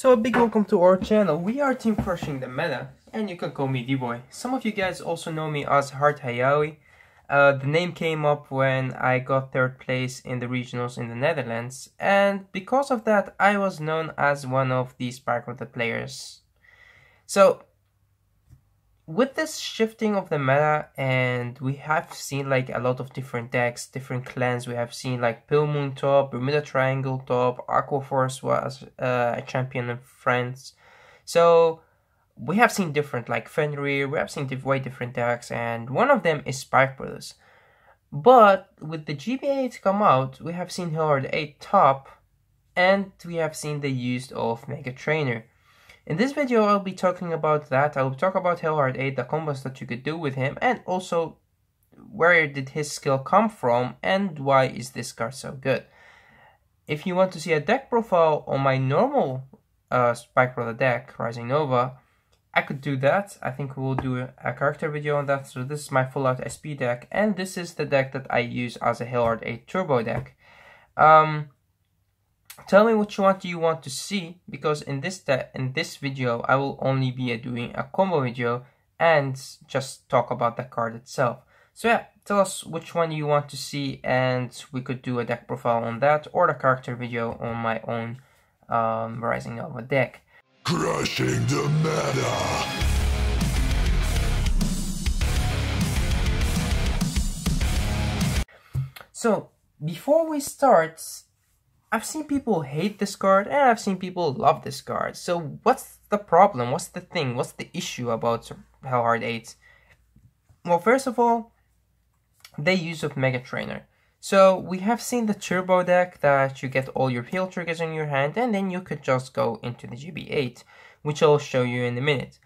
So a big welcome to our channel. We are Team Crushing the Meta, and you can call me D-Boy. Some of you guys also know me as Hart Hayawi. The name came up when I got 3rd place in the regionals in the Netherlands, and because of that I was known as one of the Sparkwater players. So with this shifting of the meta, and we have seen like a lot of different decks, different clans. We have seen like Pill Moon top, Bermuda Triangle top, Aqua Force was a champion of France. So we have seen different like Fenrir, we have seen way different decks, and one of them is Spike Brothers. But with the GB8 come out, we have seen Hellhard 8 top, and we have seen the use of Mega Trainer. In this video, I'll be talking about that. I'll talk about Hellhard 8, the combos that you could do with him, and also where did his skill come from, and why is this card so good. If you want to see a deck profile on my normal Spike Brother deck, Rising Nova, I could do that. I think we'll do a character video on that. So this is my full out SP deck, and this is the deck that I use as a Hellhard 8 Turbo deck. Tell me which one do you want to see, because in this video I will only be doing a combo video and just talk about the card itself. So yeah, tell us which one you want to see, and we could do a deck profile on that, or the character video on my own Rising Nova deck. Crushing the meta. So before we start, I've seen people hate this card, and I've seen people love this card. So what's the problem? What's the thing? What's the issue about Hellhard 8? Well, first of all, the use of Mega Trainer. So we have seen the Turbo deck that you get all your heal triggers in your hand, and then you could just go into the GB8, which I'll show you in a minute.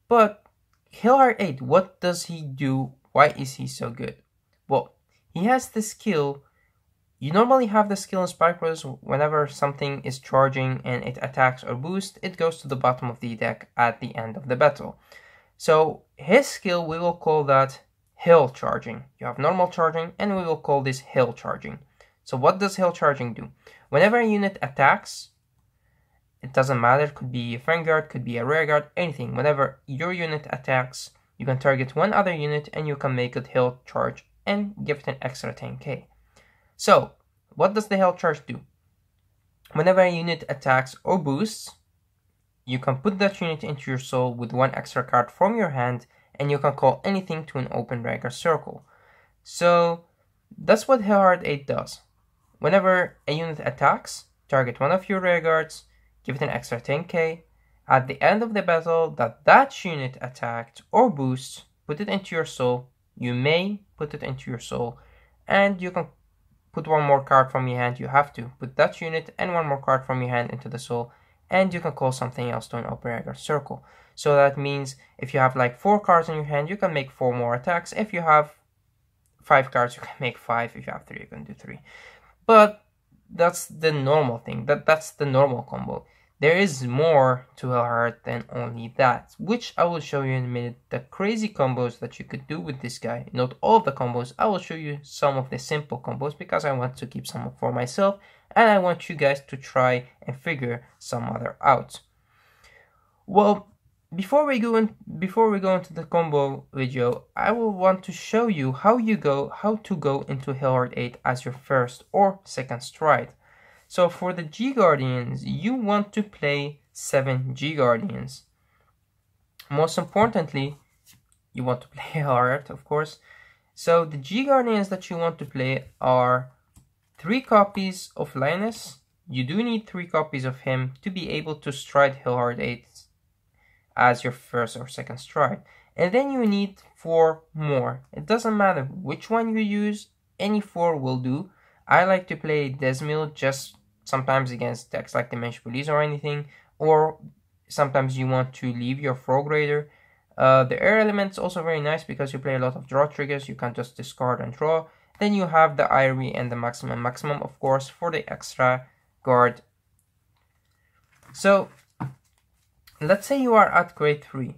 But Hellhard 8, what does he do? Why is he so good? Well, he has the skill. You normally have the skill in Spike Brothers whenever something is charging and it attacks or boosts, it goes to the bottom of the deck at the end of the battle. So his skill, we will call that Hill Charging. You have normal charging, and we will call this Hill Charging. So what does Hill Charging do? Whenever a unit attacks, it doesn't matter, it could be a Vanguard, could be a Rearguard, anything. Whenever your unit attacks, you can target one other unit and you can make it Hill Charge and give it an extra 10k. So, what does the Hill Charge do? Whenever a unit attacks or boosts, you can put that unit into your soul with one extra card from your hand, and you can call anything to an open Rearguard circle. So, that's what Hellhard 8 does. Whenever a unit attacks, target one of your Rearguards, give it an extra 10k. At the end of the battle that unit attacked or boosts, put it into your soul. You may put it into your soul, and you can put one more card from your hand. You have to put that unit and one more card from your hand into the soul, and you can call something else to an open Rearguard circle. So that means if you have like 4 cards in your hand, you can make 4 more attacks. If you have 5 cards, you can make 5. If you have 3, you can do 3. But that's the normal thing. That's the normal combo. There is more to Hellhard than only that, which I will show you in a minute. The crazy combos that you could do with this guy. Not all of the combos. I will show you some of the simple combos because I want to keep some for myself, and I want you guys to try and figure some other out. Well, before we go into the combo video, I will want to show you how to go into Hellhard 8 as your first or second stride. So for the G Guardians, you want to play 7 G Guardians. Most importantly, you want to play Hellhard, of course. So the G Guardians that you want to play are 3 copies of Linus. You do need 3 copies of him to be able to stride Hellhard 8 as your first or second stride. And then you need 4 more. It doesn't matter which one you use, any 4 will do. I like to play Desmil just sometimes against decks like Dimension Police or anything, or sometimes you want to leave your Frog Raider. The Air Element is also very nice because you play a lot of draw triggers, you can just discard and draw. Then you have the Irie and the Maximum, of course, for the extra guard. So, let's say you are at grade 3.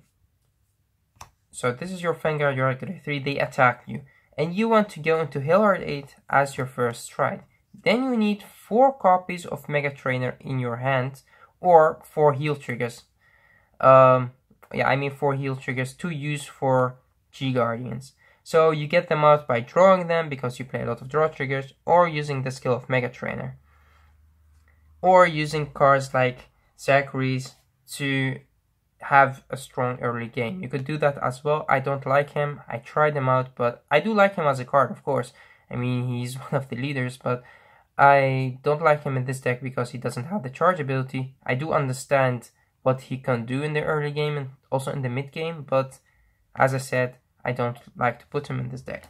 So this is your Vanguard, you're at grade 3, they attack you, and you want to go into Hellhard 8 as your first stride. Then you need 4 copies of Mega Trainer in your hand, or 4 heal triggers. Yeah, I mean 4 heal triggers to use for G Guardians. So you get them out by drawing them because you play a lot of draw triggers, or using the skill of Mega Trainer, or using cards like Zachary's to have a strong early game. You could do that as well. I don't like him. I tried him out, but I do like him as a card, of course. I mean, he's one of the leaders, but I don't like him in this deck because he doesn't have the charge ability. I do understand what he can do in the early game and also in the mid game, but as I said, I don't like to put him in this deck.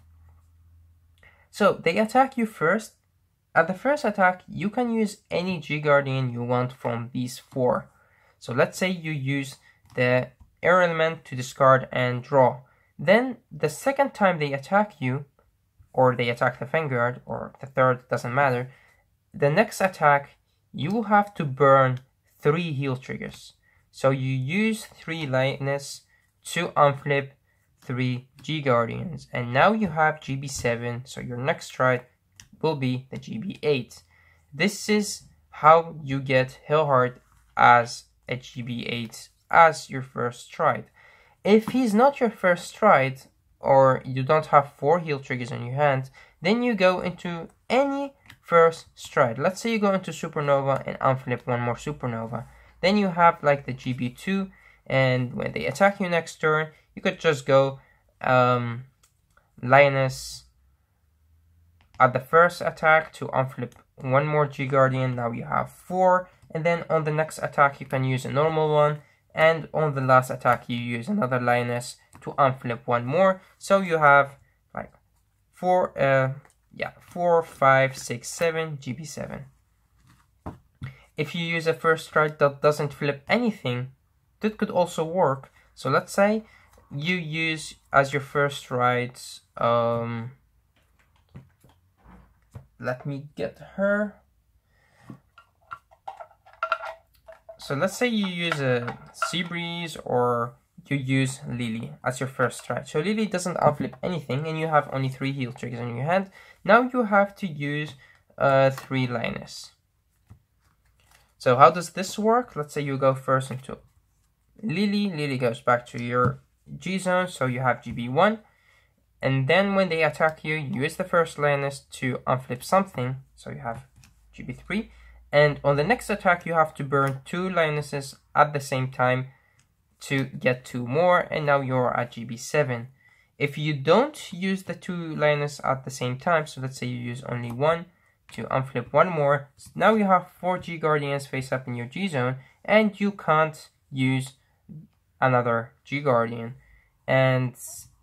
So they attack you first. At the first attack, you can use any G Guardian you want from these 4. So let's say you use the air element to discard and draw. Then the second time they attack you, or they attack the Vanguard, or the third, doesn't matter, the next attack you will have to burn 3 heal triggers. So you use 3 Lioness to unflip 3 G Guardians, and now you have GB7, so your next stride will be the GB8. This is how you get Hellheart as a GB8 as your first stride. If he's not your first stride, or you don't have 4 heal triggers in your hand, then you go into any first stride. Let's say you go into Supernova and unflip 1 more Supernova. Then you have like the GB2, and when they attack you next turn, you could just go Lioness at the first attack to unflip 1 more G Guardian. Now you have 4, and then on the next attack you can use a normal one, and on the last attack you use another Lioness to unflip 1 more. So you have like 4, 5, 6, 7, GB7. If you use a first stride that doesn't flip anything, that could also work. So let's say you use as your first stride, let me get her. So let's say you use a Seabreeze, or you use Lily as your first stride. So Lily doesn't unflip anything, and you have only 3 heal triggers in your hand. Now you have to use 3 Lioness. So how does this work? Let's say you go first into Lily. Lily goes back to your G zone, so you have GB1. And then when they attack you, you use the first Lioness to unflip something, so you have GB3. And on the next attack, you have to burn 2 Lionesses at the same time to get 2 more, and now you're at GB7. If you don't use the 2 Lioness at the same time, so let's say you use only 1 to unflip 1 more, so now you have 4 G Guardians face up in your G zone, and you can't use another G Guardian. And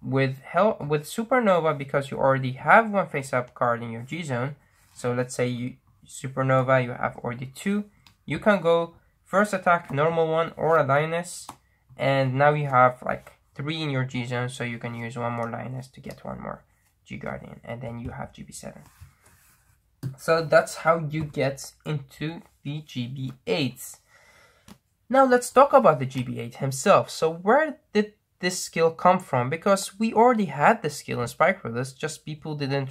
with Supernova, because you already have 1 face up card in your G zone, so let's say you Supernova, you have already 2, you can go first attack normal one or a Lioness, and now you have like 3 in your G zone, so you can use 1 more Lioness to get 1 more G Guardian, and then you have GB7. So that's how you get into the GB8s. Now let's talk about the GB8 himself. So where did this skill come from? Because we already had the skill in Spike Rulers, just people didn't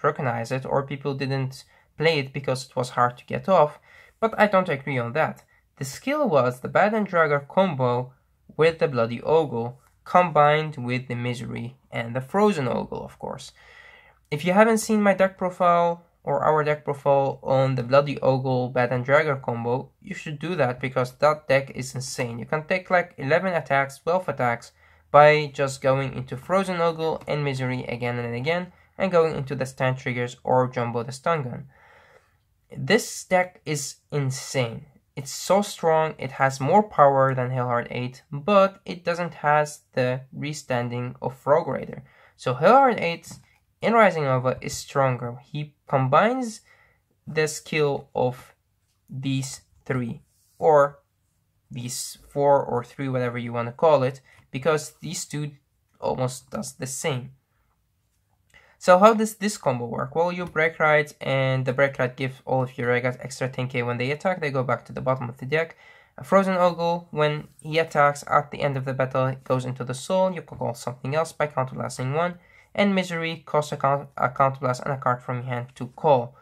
recognize it, or people didn't play it because it was hard to get off. But I don't agree on that. The skill was the Bad and Dragger combo with the Bloody Ogle, combined with the Misery and the Frozen Ogle, of course. If you haven't seen my deck profile or our deck profile on the Bloody Ogle Bad and Dragger combo, you should do that, because that deck is insane. You can take like 11 attacks, 12 attacks by just going into Frozen Ogle and Misery again and again, and going into the stand triggers or Jumbo the stun gun. This deck is insane. It's so strong, it has more power than Hellheart 8, but it doesn't has the restanding of Rogue Raider. So Hellheart 8 in Rising Nova is stronger. He combines the skill of these 3, or these 4 or 3, whatever you want to call it, because these 2 almost does the same. So how does this combo work? Well, you break right, and the break right gives all of your Regas extra 10k when they attack. They go back to the bottom of the deck. A Frozen Ogle, when he attacks at the end of the battle, it goes into the soul. You can call something else by counterblasting 1. And Misery costs a counterblast and a card from your hand to call.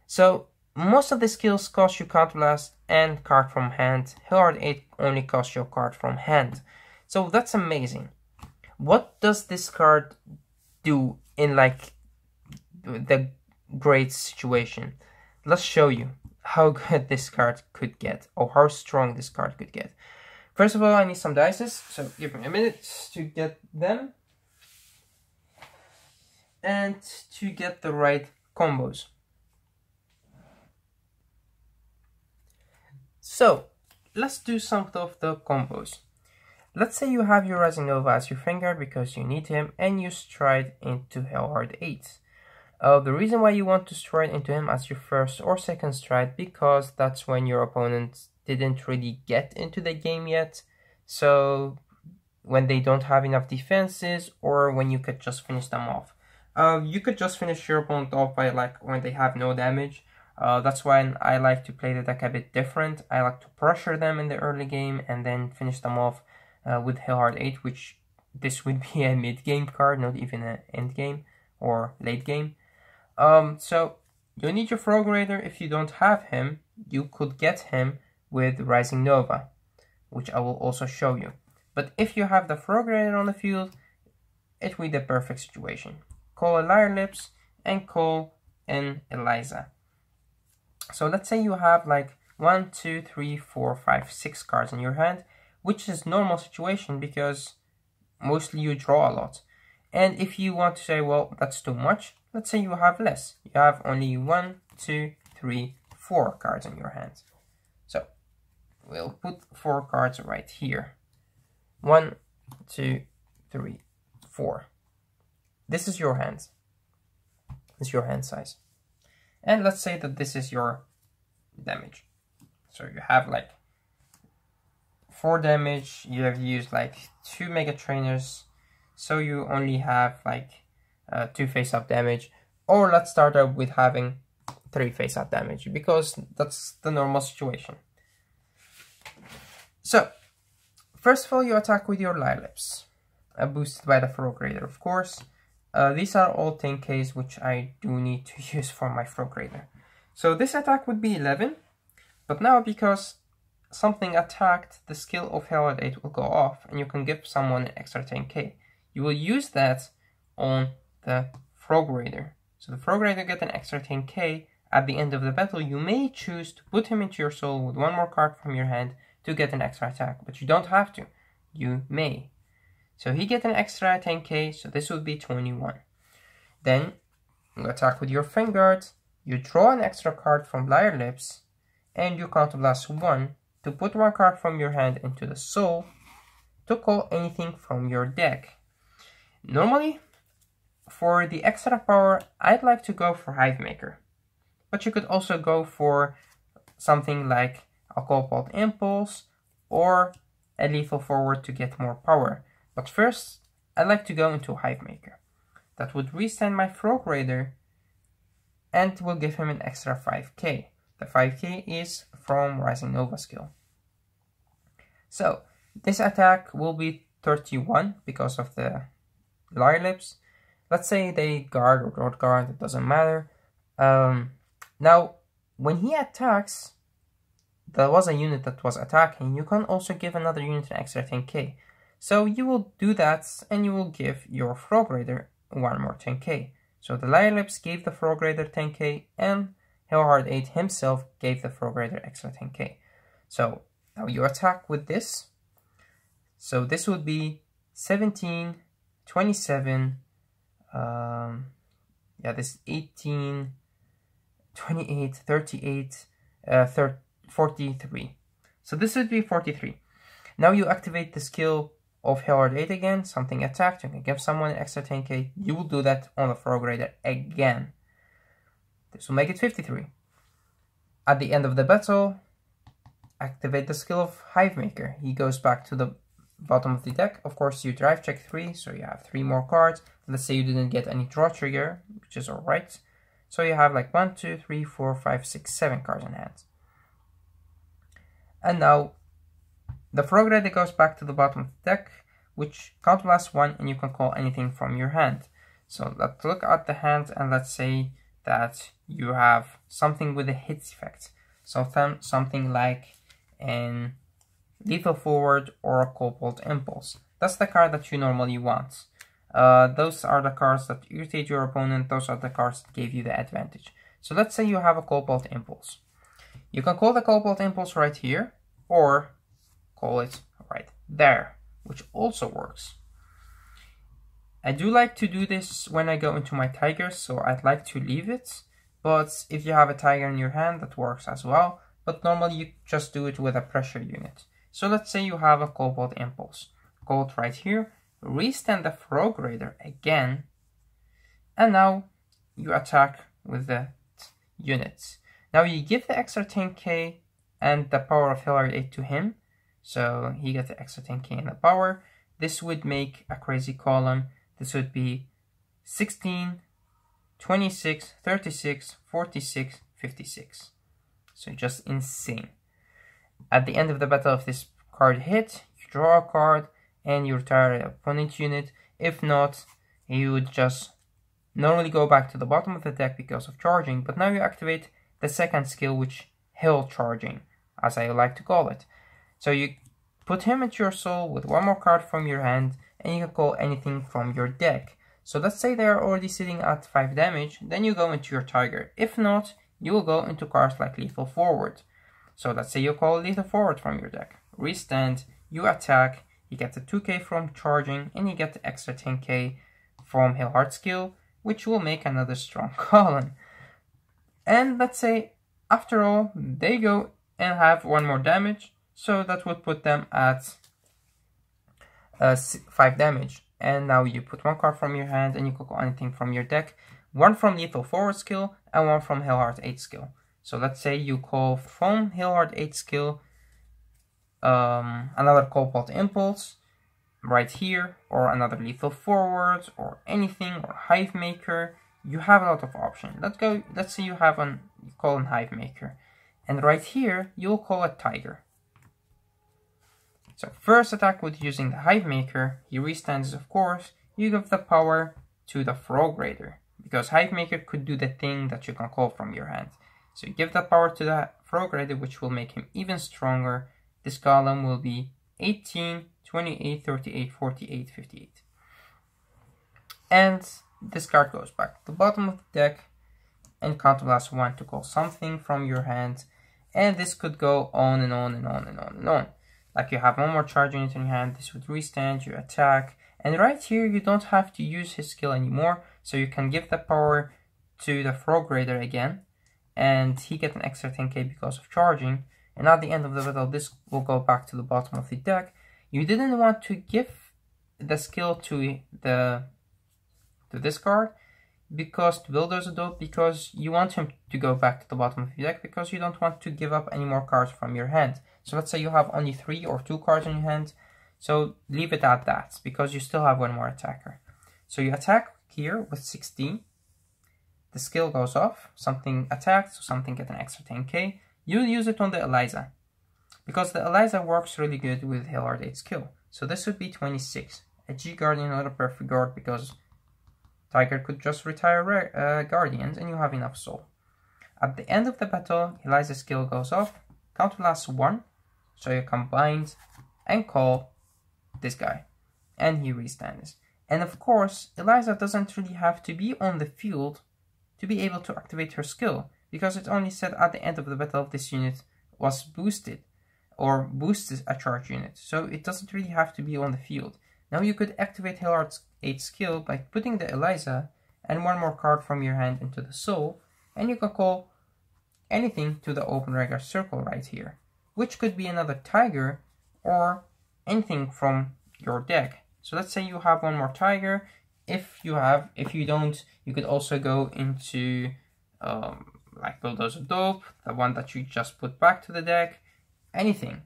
So most of the skills cost you Counterblast and card from hand. Hellheart 8 only costs you a card from hand. So that's amazing. What does this card do in like the great situation? Let's show you how good this card could get, or how strong this card could get. First of all, I need some dices, so give me a minute to get them and to get the right combos. So let's do some of the combos. Let's say you have your Rising Nova as your finger because you need him, and you stride into Hellheart 8. The reason why you want to stride into him as your first or second stride, because that's when your opponent didn't really get into the game yet. So when they don't have enough defenses, or when you could just finish them off. You could just finish your opponent off by like when they have no damage. That's why I like to play the deck a bit different. I like to pressure them in the early game and then finish them off with Hellheart 8, which this would be a mid-game card, not even an end game or late game. So you need your Frog Raider. If you don't have him, you could get him with Rising Nova, which I will also show you. But if you have the Frog Raider on the field, it will be the perfect situation. Call a Lyre Lips and call an Eliza. So let's say you have like 1, 2, 3, 4, 5, 6 cards in your hand, which is normal situation because mostly you draw a lot. And if you want to say, well, that's too much, let's say you have less. You have only 1, 2, 3, 4 cards in your hand. So we'll put 4 cards right here. 1, 2, 3, 4. This is your hand. This is your hand size. And let's say that this is your damage. So you have like 4 damage, you have used like 2 Mega Trainers, so you only have like 2 face-up damage. Or let's start up with having 3 face-up damage, because that's the normal situation. So, first of all, you attack with your Lyre Lips, boosted by the Frog Raider, of course. These are all 10Ks, which I do need to use for my Frog Raider. So this attack would be 11, but now because something attacked, the skill of Hellheart 8 will go off, and you can give someone an extra 10k. You will use that on the Frog Raider. So the Frog Raider get an extra 10k. At the end of the battle, you may choose to put him into your soul with 1 more card from your hand to get an extra attack, but you don't have to. You may. So he get an extra 10k, so this would be 21. Then you attack with your Vanguard, you draw an extra card from Lyre Lips, and you Counterblast 1 to put 1 card from your hand into the soul to call anything from your deck. Normally, for the extra power, I'd like to go for Hivemaker, but you could also go for something like a Cobalt Impulse or a Lethal Forward to get more power. But first, I'd like to go into Hivemaker. That would restand my Frog Raider and will give him an extra 5k. The 5k is from Rising Nova skill. So, this attack will be 31 because of the Lyre Lips. Let's say they guard or don't guard, it doesn't matter. Now, when he attacks, there was a unit that was attacking, you can also give another unit an extra 10k. So you will do that, and you will give your Frog Raider 1 more 10k. So the Lyre Lips gave the Frog Raider 10k, and Hellheart 8 himself gave the Frog Raider extra 10k. So now you attack with this. So this would be 17, 27, this 18, 28, 38, 43. So this would be 43. Now you activate the skill of Hellheart 8 again, something attacked, you can give someone an extra 10k, you will do that on the Frog Raider again. This will make it 53. At the end of the battle, activate the skill of Hivemaker. He goes back to the bottom of the deck. Of course, you drive check 3, so you have 3 more cards. Let's say you didn't get any draw trigger, which is alright. So you have like 1, 2, 3, 4, 5, 6, 7 cards in hand. And now, the Frog Raider goes back to the bottom of the deck, which Counterblast 1, and you can call anything from your hand. So let's look at the hand, and let's say that you have something with a hit effect. Something like an Lethal Forward or a Cobalt Impulse. That's the card that you normally want. Those are the cards that irritate your opponent. Those are the cards that gave you the advantage. So let's say you have a Cobalt Impulse. You can call the Cobalt Impulse right here, or call it right there, which also works. I do like to do this when I go into my Tigers, so I'd like to leave it. But if you have a Tiger in your hand, that works as well. But normally you just do it with a pressure unit. So let's say you have a Cobalt Impulse. Call it right here, restand the Frog Raider again, and now you attack with the units. Now you give the extra 10k and the power of Hilliard 8 to him, so he gets the extra 10k in the power. This would make a crazy column. This would be 16, 26, 36, 46, 56. So just insane. At the end of the battle, if this card hit, you draw a card and you retire the opponent unit. If not, you would just normally go back to the bottom of the deck because of charging, but now you activate the second skill, which Hill Charging, as I like to call it. So you put him into your soul with one more card from your hand, and you can call anything from your deck. So let's say they are already sitting at 5 damage, then you go into your Tiger. If not, you will go into cards like Lethal Forward. So let's say you call Lethal Forward from your deck. Restand, you attack, you get the 2k from charging, and you get the extra 10k from Hillhard skill, which will make another strong column. And let's say, after all, they go and have one more damage, so that would put them at 5 damage. And now you put one card from your hand and you can call anything from your deck. One from Lethal Forward skill and one from Hillhard 8 skill. So let's say you call from Hillhard 8 skill another Cobalt Impulse right here, or another Lethal Forward, or anything, or Hive Maker. You have a lot of options. Let's say you call an Hive Maker. And right here, you'll call a Tiger. So first attack with using the Hive Maker, he restands, of course. You give the power to the Frog Raider, because Hive Maker could do the thing that you can call from your hand. So you give that power to the Frog Raider, which will make him even stronger. This column will be 18, 28, 38, 48, 58. And this card goes back to the bottom of the deck, and counterblast 1 to call something from your hand. And this could go on and on and on and on and on. Like you have one more charge unit in your hand, this would restand, you attack. And right here, you don't have to use his skill anymore, so you can give the power to the Frog Raider again, and he gets an extra 10k because of charging. And at the end of the battle, this will go back to the bottom of the deck. You didn't want to give the skill to this card, because to Bulldozer Dope, because you want him to go back to the bottom of the deck, because you don't want to give up any more cards from your hand. So let's say you have only 3 or 2 cards in your hand, so leave it at that, because you still have one more attacker. So you attack here with 16, the skill goes off, something attacked, so something get an extra 10k. You'll use it on the Eliza, because the Eliza works really good with Hillhard 8 skill. So this would be 26, a G Guardian, not a perfect guard, because Tiger could just retire Guardians and you have enough soul. At the end of the battle, Eliza's skill goes off, counterblast 1, so you combine and call this guy, and he restands. And of course, Eliza doesn't really have to be on the field to be able to activate her skill, because it only said at the end of the battle this unit was boosted, or boosted a charge unit, so it doesn't really have to be on the field. Now you could activate Hillhard's 8 skill by putting the Eliza and one more card from your hand into the soul, and you can call anything to the open regular circle right here, which could be another Tiger or anything from your deck. So let's say you have one more Tiger. If you don't, you could also go into like Bulldozer Dope, the one that you just put back to the deck, anything.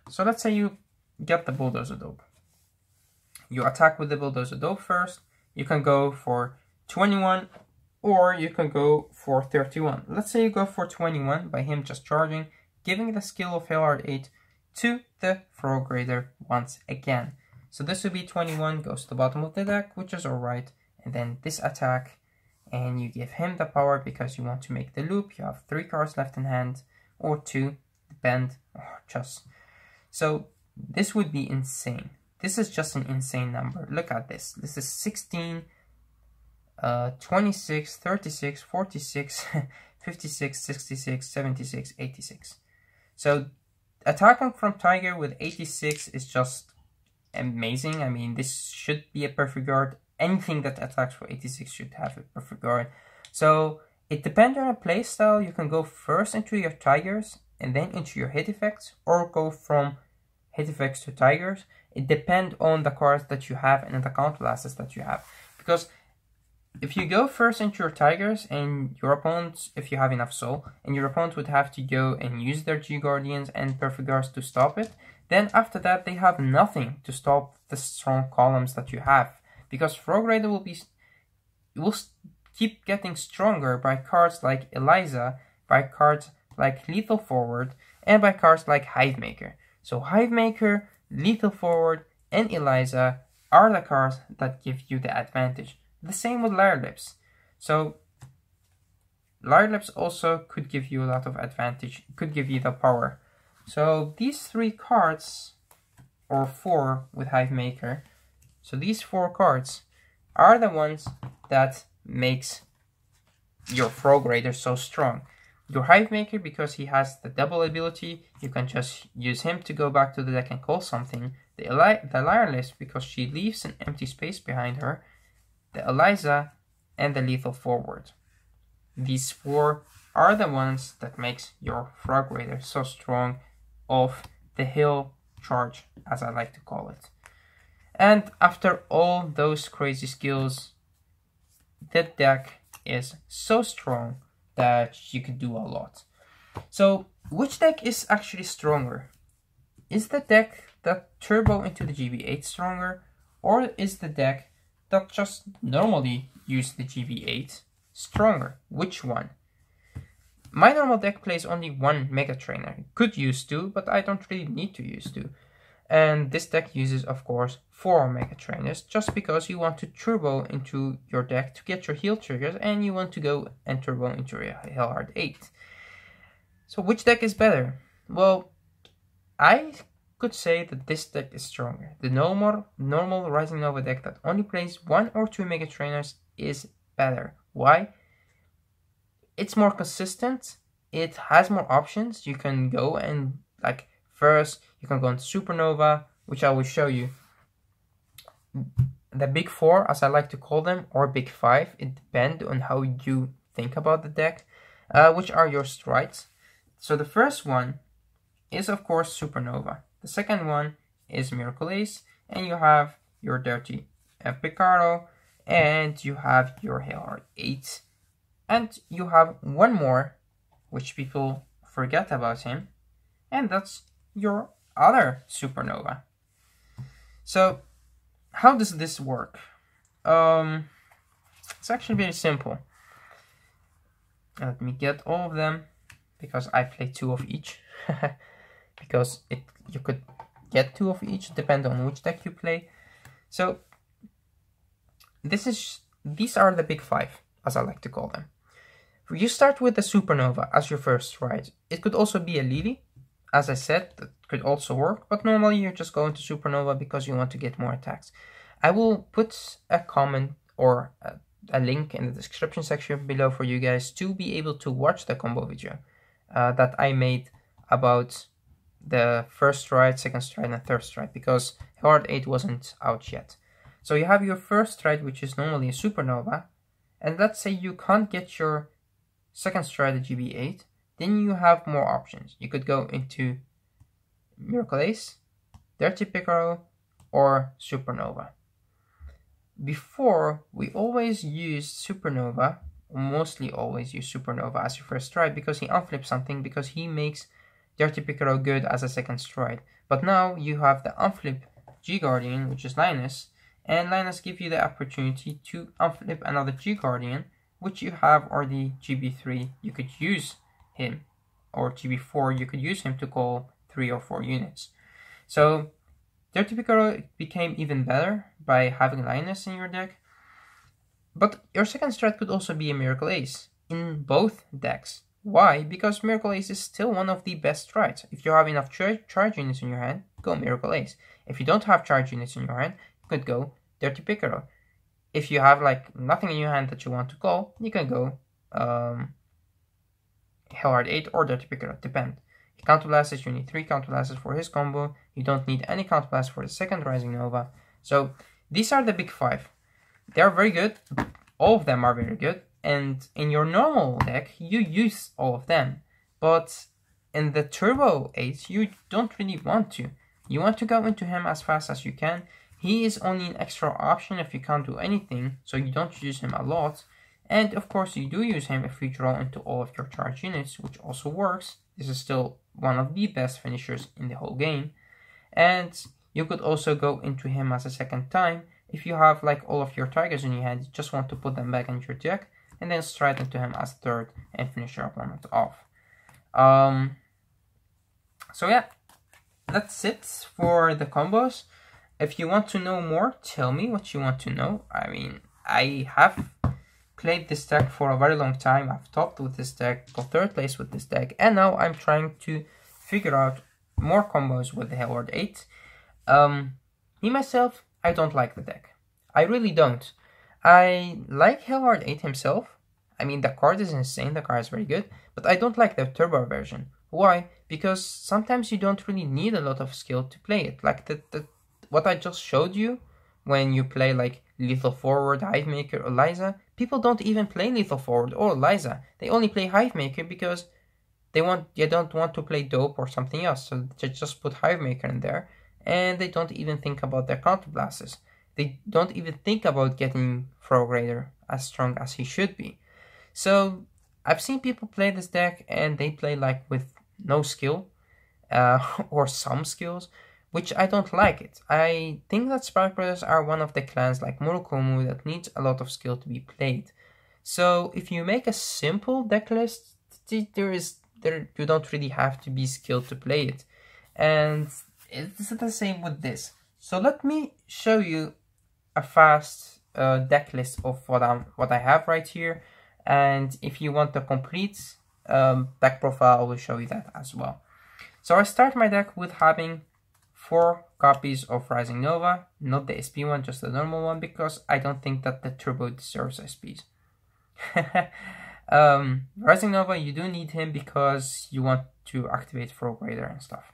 So let's say you get the Bulldozer Dope. You attack with the Bulldozer Dope first. You can go for 21 or you can go for 31. Let's say you go for 21 by him just charging, giving the skill of Hillhard 8 to the Frog Raider once again. So this would be 21, goes to the bottom of the deck, which is alright. And then this attack, and you give him the power because you want to make the loop. You have 3 cards left in hand, or 2, depend, or just. So this would be insane. This is just an insane number. Look at this. This is 16, 26, 36, 46, 56, 66, 76, 86. So attacking from Tiger with 86 is just amazing. I mean, this should be a perfect guard. Anything that attacks for 86 should have a perfect guard. So it depends on your playstyle. You can go first into your Tigers and then into your hit effects, or go from hit effects to Tigers. It depends on the cards that you have and the counter blasts that you have. Because if you go first into your Tigers and your opponent, if you have enough soul, and your opponent would have to go and use their G Guardians and perfect guards to stop it, then after that they have nothing to stop the strong columns that you have. Because Frog Raider will keep getting stronger by cards like Eliza, by cards like Lethal Forward, and by cards like Hivemaker. So Hivemaker, Lethal Forward, and Eliza are the cards that give you the advantage. The same with Lyre Lips. So Lyre Lips also could give you a lot of advantage, could give you the power. So these 3 cards, or 4 with Hivemaker, so these 4 cards are the ones that makes your Frog Raider so strong. Your Hivemaker, because he has the double ability, you can just use him to go back to the deck and call something. The Lyre Lips, because she leaves an empty space behind her. The Eliza, and the Lethal Forward. These 4 are the ones that makes your Frog Raider so strong off the hill charge, as I like to call it. And after all those crazy skills, the deck is so strong that you could do a lot. So which deck is actually stronger? Is the deck that turbo into the GB8 stronger, or is the deck that just normally use the GB8 stronger? Which one? My normal deck plays only 1 Mega Trainer. Could use 2, but I don't really need to use 2. And this deck uses, of course, 4 Mega Trainers, just because you want to turbo into your deck to get your heal triggers, and you want to go and turbo into your Hellheart 8. So which deck is better? Well, I could say that this deck is stronger. The normal Rising Nova deck that only plays 1 or 2 Mega Trainers is better. Why? It's more consistent. It has more options. You can go and, like, first you can go into Supernova, which I will show you. The big 4, as I like to call them, or big 5, it depends on how you think about the deck, which are your strides. So the first one is, of course, Supernova. The second one is Miracle Ace, and you have your Dirty Picardo, and you have your Hellheart 8, and you have one more, which people forget about him, and that's your other Supernova. So how does this work? It's actually very simple. Let me get all of them, because I play 2 of each. Because you could get 2 of each, depending on which deck you play. So these are the big 5, as I like to call them. You start with the Supernova as your first stride. It could also be a Lily, as I said, that could also work, but normally you're just going to Supernova because you want to get more attacks. I will put a comment or a link in the description section below for you guys to be able to watch the combo video that I made about the first stride, second stride, and third stride, because Hellheart 8 wasn't out yet. So you have your first stride, which is normally a Supernova, and let's say you can't get your second stride at GB8, then you have more options. You could go into Miracle Ace, Dirty Piccolo, or Supernova. Before, we always used Supernova, or mostly always use Supernova as your first stride, because he unflips something, because he makes Dirty Piccolo good as a second stride. But now you have the unflip G Guardian, which is Linus, and Linus gives you the opportunity to unflip another G Guardian, which you have already GB3, you could use him, or GB4, you could use him to call 3 or 4 units. So Dirty Piccolo became even better by having Linus in your deck. But your second strat could also be a Miracle Ace in both decks. Why? Because Miracle Ace is still one of the best strats. If you have enough charge units in your hand, go Miracle Ace. If you don't have charge units in your hand, you could go Dirty Piccolo. If you have like nothing in your hand that you want to call, you can go Hellheart 8 or Dirty Piccolo, depend. He counterblasts, you need 3 counterblasts for his combo. You don't need any counterblast for the second Rising Nova. So these are the big 5. They are very good. All of them are very good. And in your normal deck, you use all of them. But in the Turbo 8, you don't really want to. You want to go into him as fast as you can. He is only an extra option if you can't do anything, so you don't use him a lot. And of course you do use him if you draw into all of your charge units, which also works. This is still one of the best finishers in the whole game. And you could also go into him as a second time. If you have like all of your tigers in your hand, you just want to put them back into your deck, and then stride into him as third and finish your opponent off. So yeah, that's it for the combos. If you want to know more, tell me what you want to know. I mean, I have played this deck for a very long time. I've topped with this deck, got 3rd place with this deck, and now I'm trying to figure out more combos with the Hellheart 8. Me myself, I don't like the deck. I really don't. I like Hellheart 8 himself. I mean, the card is insane, the card is very good, but I don't like the turbo version. Why? Because sometimes you don't really need a lot of skill to play it. Like what I just showed you, when you play like Lethal Forward, Hivemaker, or Liza, people don't even play Lethal Forward or Liza. They only play Hivemaker because they don't want to play Dope or something else, so they just put Hivemaker in there, and they don't even think about their counterblasts. They don't even think about getting Frog as strong as he should be. So I've seen people play this deck and they play like with no skill or some skills, which I don't like it. I think that Spark Brothers are one of the clans like Morokumu that needs a lot of skill to be played. So if you make a simple deck list, you don't really have to be skilled to play it. And it's the same with this. So let me show you a fast deck list of what I have right here. And if you want the complete deck profile, I will show you that as well. So I start my deck with having 4 copies of Rising Nova, not the SP one, just the normal one, because I don't think that the Turbo deserves SPs. Rising Nova, you do need him because you want to activate Frog Raider and stuff.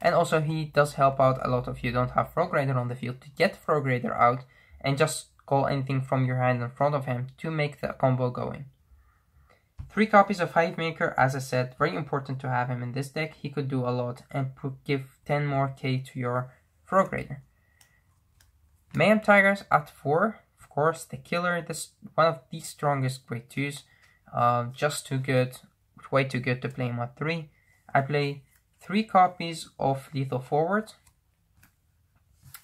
And also he does help out a lot if you don't have Frog Raider on the field to get Frog Raider out and just call anything from your hand in front of him to make the combo going. 3 copies of Hivemaker, as I said, very important to have him in this deck. He could do a lot and give 10 more K to your Frog Raider. Mayhem Tigers at 4, of course, the killer. This one of the strongest grade 2s. Just too good, way too good to play him at 3. I play 3 copies of Lethal Forward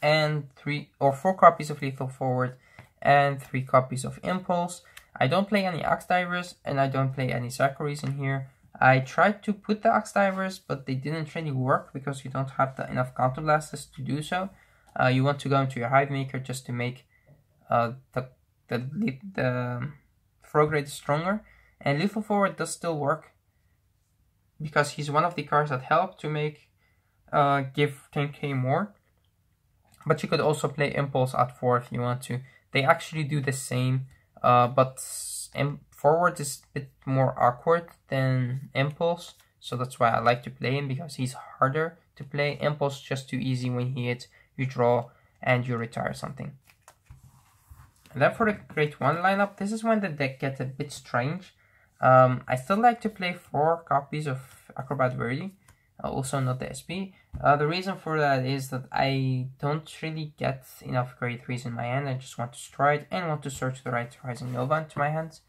and 4 copies of Lethal Forward and 3 copies of Impulse. I don't play any Axe Divers and I don't play any Zachary's in here. I tried to put the Axe Divers, but they didn't really work because you don't have enough counterblasters to do so. You want to go into your Hivemaker just to make the Frog Raider stronger. And Lethal Forward does still work because he's one of the cards that help to make give 10k more. But you could also play Impulse at 4 if you want to. They actually do the same, but Forward is a bit more awkward than Impulse, so that's why I like to play him, because he's harder to play. Impulse just too easy. When he hits, you draw and you retire something. And then for the grade 1 lineup, this is when the deck gets a bit strange. I still like to play 4 copies of Acrobat Verdi, also not the SP. The reason for that is that I don't really get enough grade 3s in my hand. I just want to stride and want to search the right Rising Nova into my hands.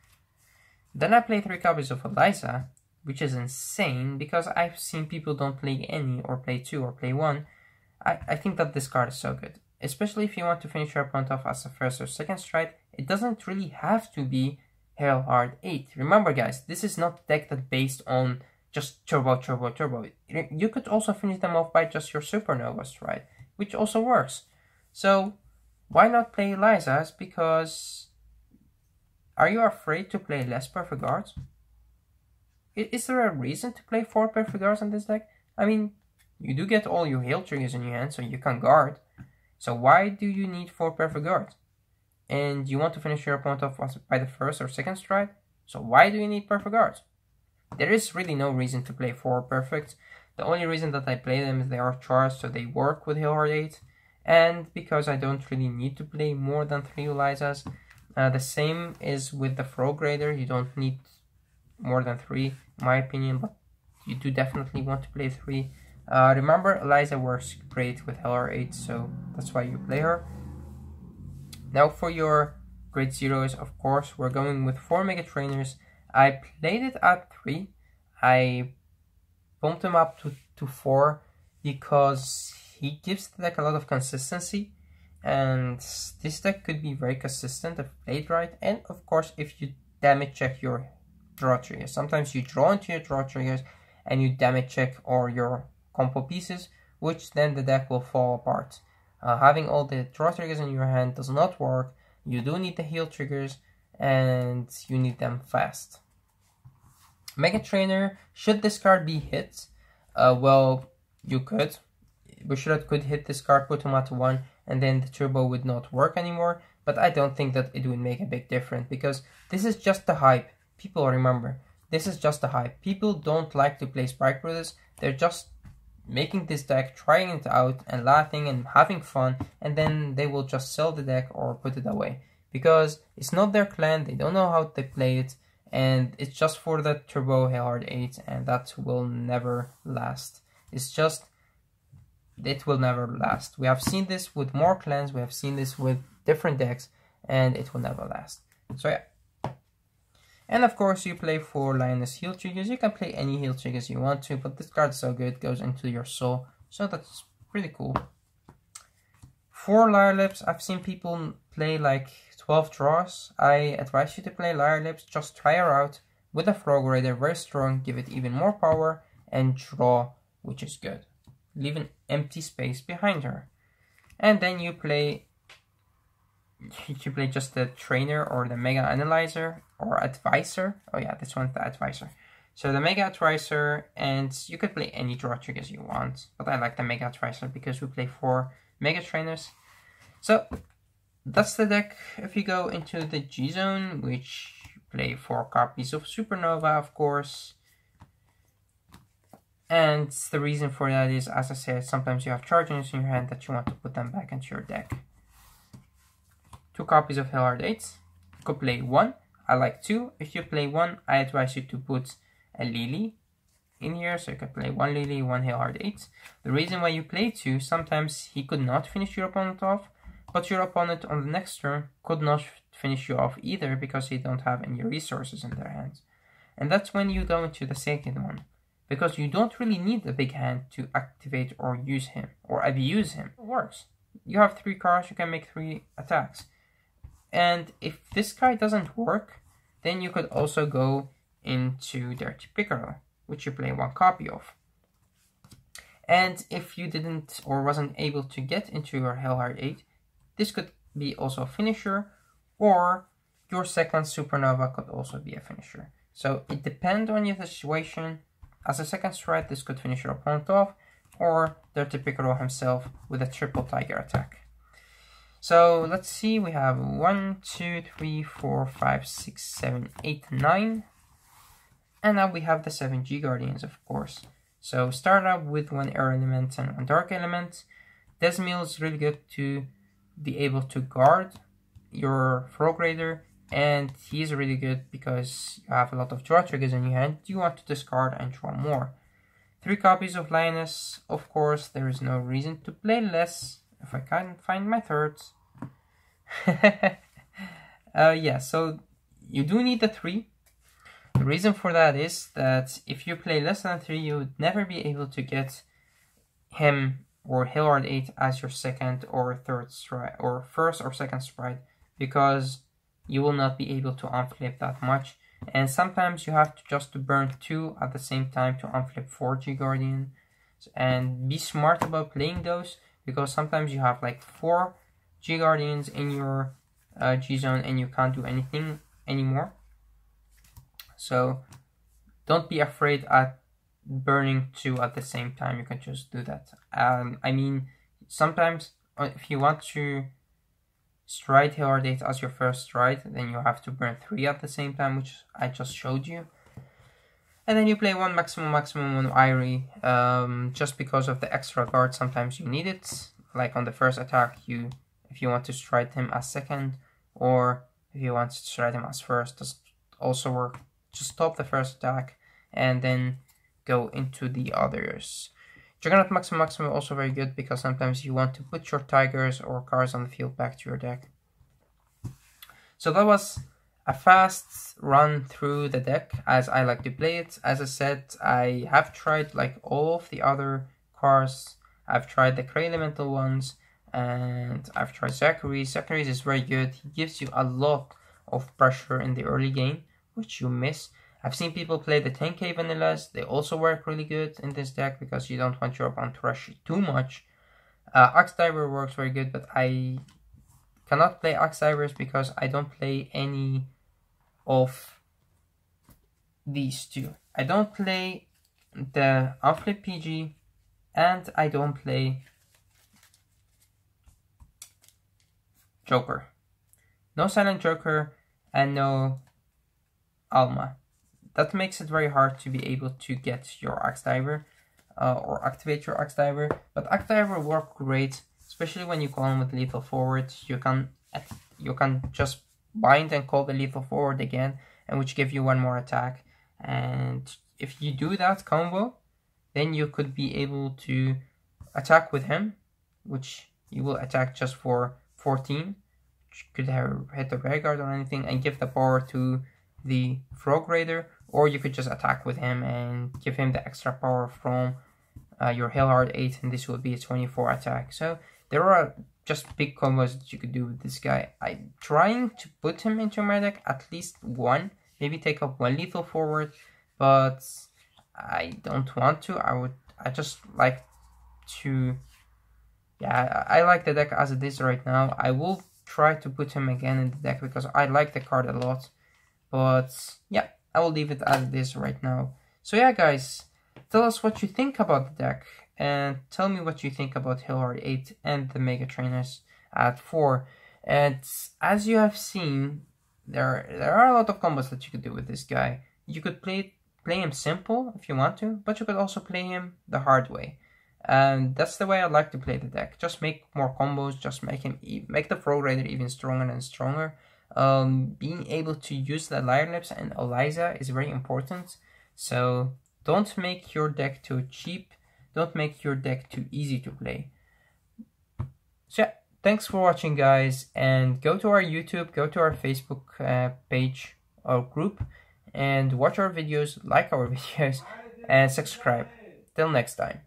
Then I play 3 copies of Eliza, which is insane because I've seen people don't play any or play 2 or play 1. I think that this card is so good, especially if you want to finish your opponent off as a first or second stride. It doesn't really have to be Hellheart 8. Remember guys, this is not a deck that's based on just turbo. You could also finish them off by just your Supernova stride, which also works. So why not play Elizas? Because are you afraid to play less perfect guards? Is there a reason to play 4 perfect guards on this deck? I mean, you do get all your heal triggers in your hand, so you can guard. So why do you need 4 perfect guards? And you want to finish your opponent off by the first or second stride? So why do you need perfect guards? There is really no reason to play 4 perfect. The only reason that I play them is they are charged, so they work with Hailhard 8. And because I don't really need to play more than 3 Elizas. The same is with the Frog Raider. You don't need more than 3, in my opinion, but you do definitely want to play 3. Remember, Eliza works great with Hailhard 8, so that's why you play her. Now for your grade zeros, of course, we're going with 4 Mega Trainers. I played it at 3. I bumped him up to 4 because he gives the deck a lot of consistency. And this deck could be very consistent if played right. And of course, if you damage check your draw triggers. Sometimes you draw into your draw triggers and you damage check or your combo pieces, which then the deck will fall apart. Having all the draw triggers in your hand does not work. You do need the heal triggers and you need them fast. Mega Trainer, should this card be hit? Well, you could. Bushiroad could hit this card, put him at 1, and then the turbo would not work anymore. But I don't think that it would make a big difference because this is just the hype. People remember, this is just the hype. People don't like to play Spike Brothers. They're just making this deck, trying it out and laughing and having fun, and then they will just sell the deck or put it away. Because it's not their clan, they don't know how they play it, and it's just for the Turbo Hailhard 8, and that will never last. It's just, it will never last. We have seen this with more clans, we have seen this with different decks, and it will never last. So yeah. And of course you play 4 Lioness heal triggers. You can play any heal triggers you want to, but this card is so good, it goes into your soul. So that's pretty cool. 4 Lyre Lips, I've seen people play like 12 draws. I advise you to play Lyre Lips, just try her out with a Frog Raider, very strong, give it even more power, and draw, which is good. Leave an empty space behind her. And then you play just the Trainer or the Mega Analyzer or Advisor. Oh yeah, this one's the Advisor. So the Mega Advisor, and you could play any draw triggers you want, but I like the Mega Advisor because we play 4 Mega Trainers. So that's the deck. If you go into the G Zone, which play 4 copies of Supernova, of course. And the reason for that is, as I said, sometimes you have charge units in your hand that you want to put them back into your deck. 2 copies of Hailhard 8. You could play 1. I like 2. If you play 1, I advise you to put a Lily in here. So you could play 1 Lily, 1 Hailhard 8. The reason why you play 2, sometimes he could not finish your opponent off, but your opponent on the next turn could not finish you off either because they don't have any resources in their hands. And that's when you go into the second one, because you don't really need a big hand to activate or use him or abuse him. It works. You have 3 cards, you can make 3 attacks. And if this guy doesn't work, then you could also go into Dirty Piccolo, which you play 1 copy of. And if you didn't or wasn't able to get into your Hailhard 8, this could be also a finisher, or your second Supernova could also be a finisher. So it depends on your situation. As a second strike, this could finish your opponent off, or Dirty Piccolo himself with a triple Tiger attack. So let's see, we have 1, 2, 3, 4, 5, 6, 7, 8, 9. And now we have the 7 G Guardians, of course. So start out with 1 Air Element and 1 Dark Element. Desmil is really good to be able to guard your Frog Raider, and he's really good because you have a lot of draw triggers in your hand. You want to discard and draw more. 3 copies of Lioness, of course, there is no reason to play less. If I can't find my thirds. Yeah, so you do need the 3. The reason for that is that if you play less than 3, you would never be able to get him or Hailhard 8 as your second or third stride, or first or second stride, because you will not be able to unflip that much. And sometimes you have to just burn 2 at the same time to unflip 4 G Guardian. And be smart about playing those, because sometimes you have like 4 G Guardians in your G zone and you can't do anything anymore. So don't be afraid at burning 2 at the same time. You can just do that. I mean, sometimes if you want to stride Hilliard 8 as your first stride, then you have to burn 3 at the same time, which I just showed you. And then you play one maximum on Irie, just because of the extra guard. Sometimes you need it, like on the first attack, if you want to stride him as second, or if you want to stride him as first, does also work. Just stop the first attack and then go into the others. Juggernaut maximum also very good because sometimes you want to put your tigers or cards on the field back to your deck. So that was a fast run through the deck as I like to play it. As I said, I have tried like all of the other cards. I've tried the Cray Elemental ones and I've tried Zachary's. Zachary's is very good. He gives you a lot of pressure in the early game, which you miss. I've seen people play the 10k vanillas. They also work really good in this deck because you don't want your opponent to rush you too much. Axe Diver works very good, but I cannot play Axe Divers because I don't play any of these two. I don't play the Unflip PG and I don't play Joker. No Silent Joker and no Alma. That makes it very hard to be able to get your Axe Diver or activate your Axe Diver. But Axe Diver work great, especially when you call him with lethal forward. You can just bind and call the lethal forward again, and which give you one more attack. And if you do that combo, then you could be able to attack with him, which you will attack just for 14. Which could have hit the Rearguard or anything, and give the power to the Frog Raider, or you could just attack with him and give him the extra power from your Hilliard 8, and this will be a 24 attack. So there are just big combos that you could do with this guy. I'm trying to put him into my deck at least one, maybe take up one lethal forward, but I don't want to. I just like to, yeah, I like the deck as it is right now. I will try to put him again in the deck because I like the card a lot. But yeah, I will leave it as it is right now. So yeah, guys, tell us what you think about the deck. And tell me what you think about Hilliard 8 and the Mega Trainers at 4. And as you have seen, there are a lot of combos that you could do with this guy. You could play him simple if you want to, but you could also play him the hard way. And that's the way I like to play the deck. Just make more combos, just make the Frog Raider even stronger and stronger. Being able to use the Lyre Lips and Eliza is very important. So don't make your deck too cheap. Don't make your deck too easy to play. So yeah, thanks for watching, guys, and go to our YouTube, go to our Facebook page or group, and watch our videos, like our videos, and subscribe. Till next time.